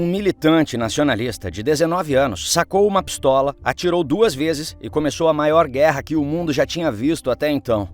Um militante nacionalista de 19 anos sacou uma pistola, atirou 2 vezes e começou a maior guerra que o mundo já tinha visto até então.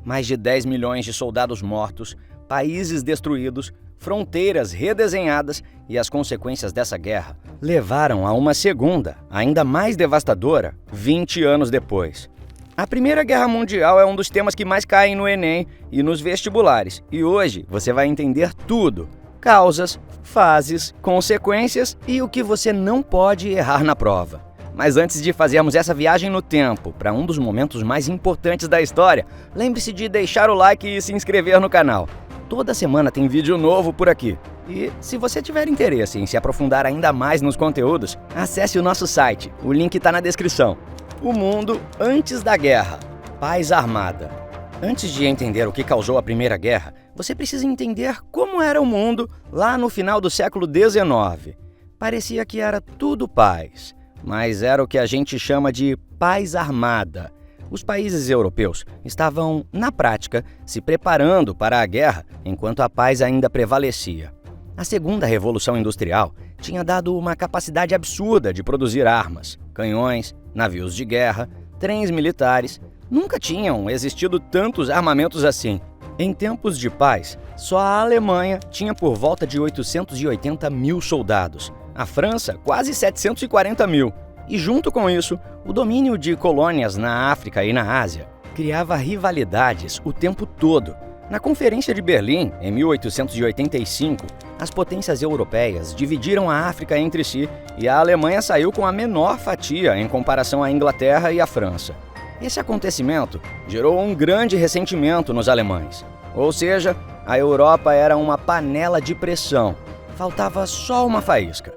Mais de 10 milhões de soldados mortos, países destruídos, fronteiras redesenhadas e as consequências dessa guerra levaram a uma segunda, ainda mais devastadora, 20 anos depois. A Primeira Guerra Mundial é um dos temas que mais caem no Enem e nos vestibulares, e hoje você vai entender tudo: causas, fases, consequências e o que você não pode errar na prova. Mas antes de fazermos essa viagem no tempo para um dos momentos mais importantes da história, lembre-se de deixar o like e se inscrever no canal. Toda semana tem vídeo novo por aqui. E se você tiver interesse em se aprofundar ainda mais nos conteúdos, acesse o nosso site, o link está na descrição. O mundo antes da guerra. Paz armada. Antes de entender o que causou a Primeira Guerra, você precisa entender como era o mundo lá no final do século XIX. Parecia que era tudo paz, mas era o que a gente chama de paz armada. Os países europeus estavam, na prática, se preparando para a guerra enquanto a paz ainda prevalecia. A Segunda Revolução Industrial tinha dado uma capacidade absurda de produzir armas, canhões, navios de guerra, trens militares. Nunca tinham existido tantos armamentos assim. Em tempos de paz, só a Alemanha tinha por volta de 880 mil soldados, a França quase 740 mil. E junto com isso, o domínio de colônias na África e na Ásia criava rivalidades o tempo todo. Na Conferência de Berlim, em 1885, as potências europeias dividiram a África entre si e a Alemanha saiu com a menor fatia em comparação à Inglaterra e à França. Esse acontecimento gerou um grande ressentimento nos alemães. Ou seja, a Europa era uma panela de pressão. Faltava só uma faísca.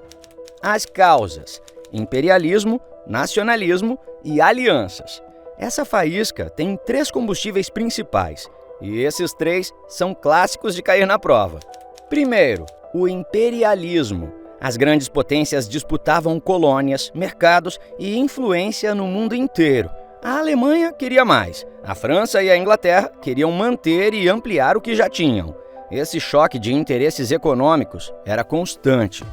As causas: imperialismo, nacionalismo e alianças. Essa faísca tem 3 combustíveis principais, e esses 3 são clássicos de cair na prova. Primeiro, o imperialismo. As grandes potências disputavam colônias, mercados e influência no mundo inteiro. A Alemanha queria mais, a França e a Inglaterra queriam manter e ampliar o que já tinham. Esse choque de interesses econômicos era constante.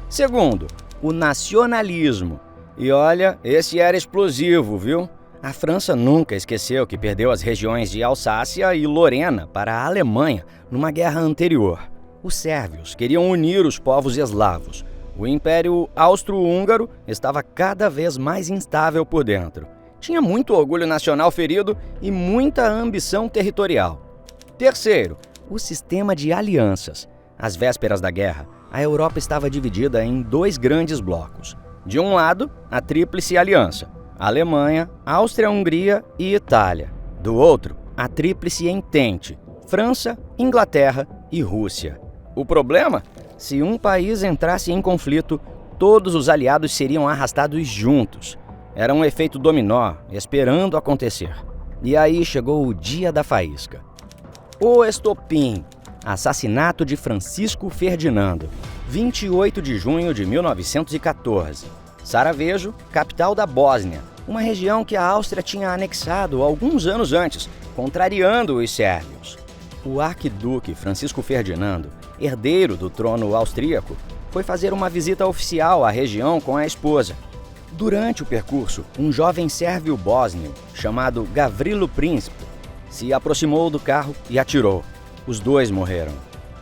Segundo, o nacionalismo. E olha, esse era explosivo, viu? A França nunca esqueceu que perdeu as regiões de Alsácia e Lorena para a Alemanha numa guerra anterior. Os sérvios queriam unir os povos eslavos. O Império Austro-Húngaro estava cada vez mais instável por dentro. Tinha muito orgulho nacional ferido e muita ambição territorial. Terceiro, o sistema de alianças. Às vésperas da guerra, a Europa estava dividida em 2 grandes blocos. De um lado, a Tríplice Aliança: Alemanha, Áustria-Hungria e Itália. Do outro, a Tríplice Entente: França, Inglaterra e Rússia. O problema? Se um país entrasse em conflito, todos os aliados seriam arrastados juntos. Era um efeito dominó, esperando acontecer. E aí chegou o dia da faísca. O estopim: assassinato de Francisco Ferdinando, 28 de junho de 1914. Sarajevo, capital da Bósnia, uma região que a Áustria tinha anexado alguns anos antes, contrariando os sérvios. O arquiduque Francisco Ferdinando, herdeiro do trono austríaco, foi fazer uma visita oficial à região com a esposa. Durante o percurso, um jovem sérvio bósnio, chamado Gavrilo Princip, se aproximou do carro e atirou. Os 2 morreram.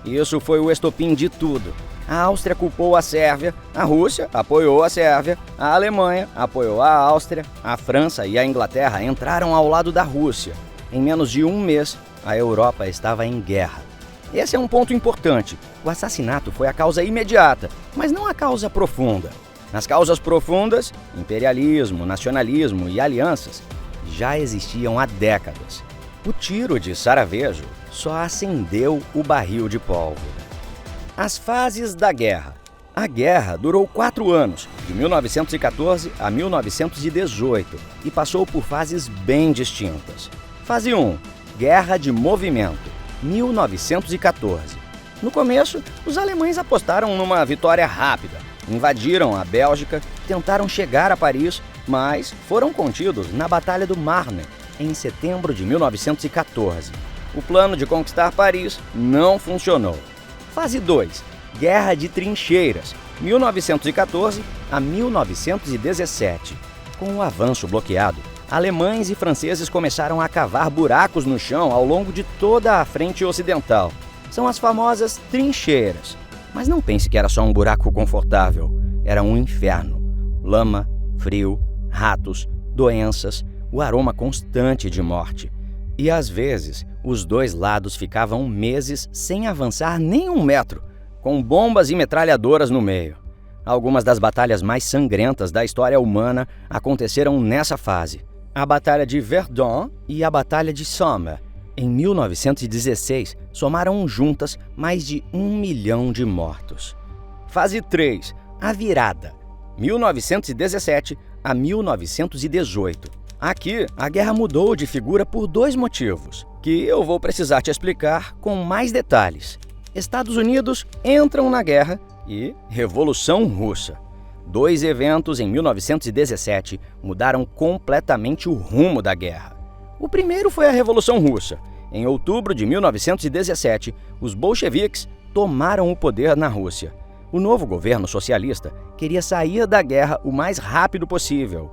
Isso foi o estopim de tudo. A Áustria culpou a Sérvia, a Rússia apoiou a Sérvia, a Alemanha apoiou a Áustria, a França e a Inglaterra entraram ao lado da Rússia. Em menos de um mês, a Europa estava em guerra. Esse é um ponto importante. O assassinato foi a causa imediata, mas não a causa profunda. Nas causas profundas, imperialismo, nacionalismo e alianças já existiam há décadas. O tiro de Sarajevo só acendeu o barril de pólvora. As fases da guerra. A guerra durou 4 anos, de 1914 a 1918, e passou por fases bem distintas. Fase 1, Guerra de Movimento, 1914. No começo, os alemães apostaram numa vitória rápida. Invadiram a Bélgica, tentaram chegar a Paris, mas foram contidos na Batalha do Marne, em setembro de 1914. O plano de conquistar Paris não funcionou. Fase 2, Guerra de Trincheiras, 1914 a 1917. Com o avanço bloqueado, alemães e franceses começaram a cavar buracos no chão ao longo de toda a frente ocidental. São as famosas trincheiras. Mas não pense que era só um buraco confortável. Era um inferno. Lama, frio, ratos, doenças, o aroma constante de morte. E às vezes, os dois lados ficavam meses sem avançar nem 1 metro, com bombas e metralhadoras no meio. Algumas das batalhas mais sangrentas da história humana aconteceram nessa fase. A Batalha de Verdun e a Batalha de Somme. Em 1916, somaram juntas mais de 1 milhão de mortos. Fase 3, a virada, 1917 a 1918. Aqui, a guerra mudou de figura por 2 motivos, que eu vou precisar te explicar com mais detalhes. Estados Unidos entram na guerra e Revolução Russa. 2 eventos em 1917 mudaram completamente o rumo da guerra. O primeiro foi a Revolução Russa. Em outubro de 1917, os bolcheviques tomaram o poder na Rússia. O novo governo socialista queria sair da guerra o mais rápido possível.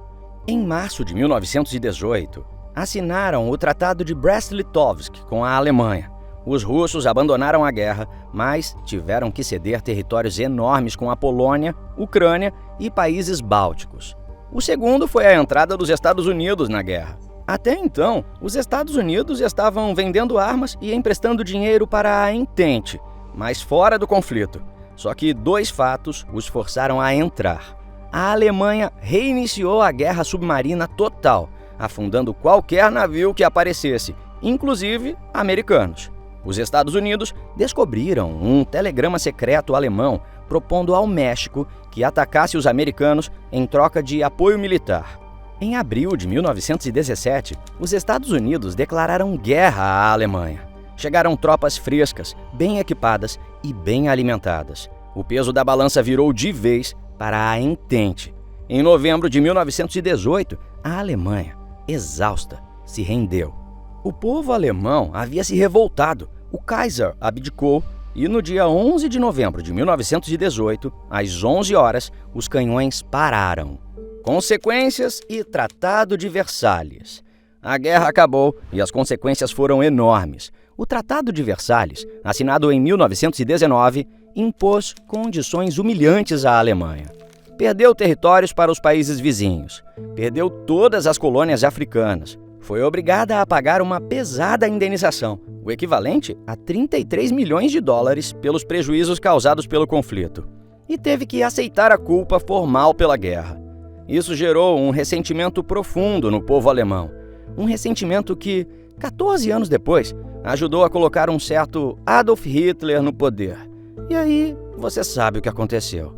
Em março de 1918, assinaram o Tratado de Brest-Litovsk com a Alemanha. Os russos abandonaram a guerra, mas tiveram que ceder territórios enormes com a Polônia, Ucrânia e países bálticos. O segundo foi a entrada dos Estados Unidos na guerra. Até então, os Estados Unidos estavam vendendo armas e emprestando dinheiro para a Entente, mas fora do conflito. Só que 2 fatos os forçaram a entrar. A Alemanha reiniciou a guerra submarina total, afundando qualquer navio que aparecesse, inclusive americanos. Os Estados Unidos descobriram um telegrama secreto alemão propondo ao México que atacasse os americanos em troca de apoio militar. Em abril de 1917, os Estados Unidos declararam guerra à Alemanha. Chegaram tropas frescas, bem equipadas e bem alimentadas. O peso da balança virou de vez para a Entente. Em novembro de 1918, a Alemanha, exausta, se rendeu. O povo alemão havia se revoltado. O Kaiser abdicou e no dia 11 de novembro de 1918, às 11 horas, os canhões pararam. Consequências e Tratado de Versalhes. A guerra acabou e as consequências foram enormes. O Tratado de Versalhes, assinado em 1919, impôs condições humilhantes à Alemanha. Perdeu territórios para os países vizinhos. Perdeu todas as colônias africanas. Foi obrigada a pagar uma pesada indenização, o equivalente a 33 milhões de dólares pelos prejuízos causados pelo conflito. E teve que aceitar a culpa formal pela guerra. Isso gerou um ressentimento profundo no povo alemão. Um ressentimento que, 14 anos depois, ajudou a colocar um certo Adolf Hitler no poder. E aí, você sabe o que aconteceu.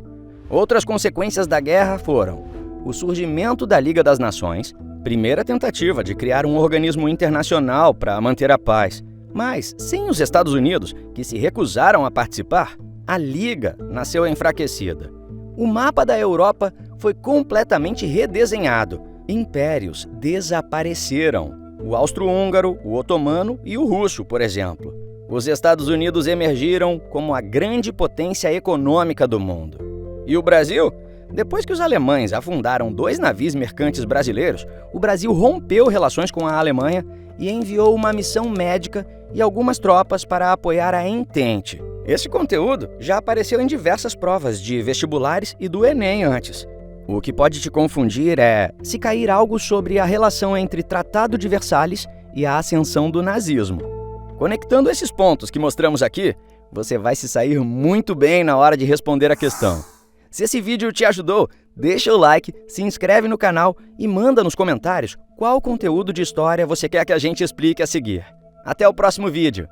Outras consequências da guerra foram o surgimento da Liga das Nações, primeira tentativa de criar um organismo internacional para manter a paz. Mas, sem os Estados Unidos, que se recusaram a participar, a Liga nasceu enfraquecida. O mapa da Europa foi completamente redesenhado. Impérios desapareceram. O austro-húngaro, o otomano e o russo, por exemplo. Os Estados Unidos emergiram como a grande potência econômica do mundo. E o Brasil? Depois que os alemães afundaram 2 navios mercantes brasileiros, o Brasil rompeu relações com a Alemanha e enviou uma missão médica e algumas tropas para apoiar a Entente. Esse conteúdo já apareceu em diversas provas de vestibulares e do Enem antes. O que pode te confundir é se cair algo sobre a relação entre Tratado de Versalhes e a ascensão do nazismo. Conectando esses pontos que mostramos aqui, você vai se sair muito bem na hora de responder a questão. Se esse vídeo te ajudou, deixa o like, se inscreve no canal e manda nos comentários qual conteúdo de história você quer que a gente explique a seguir. Até o próximo vídeo!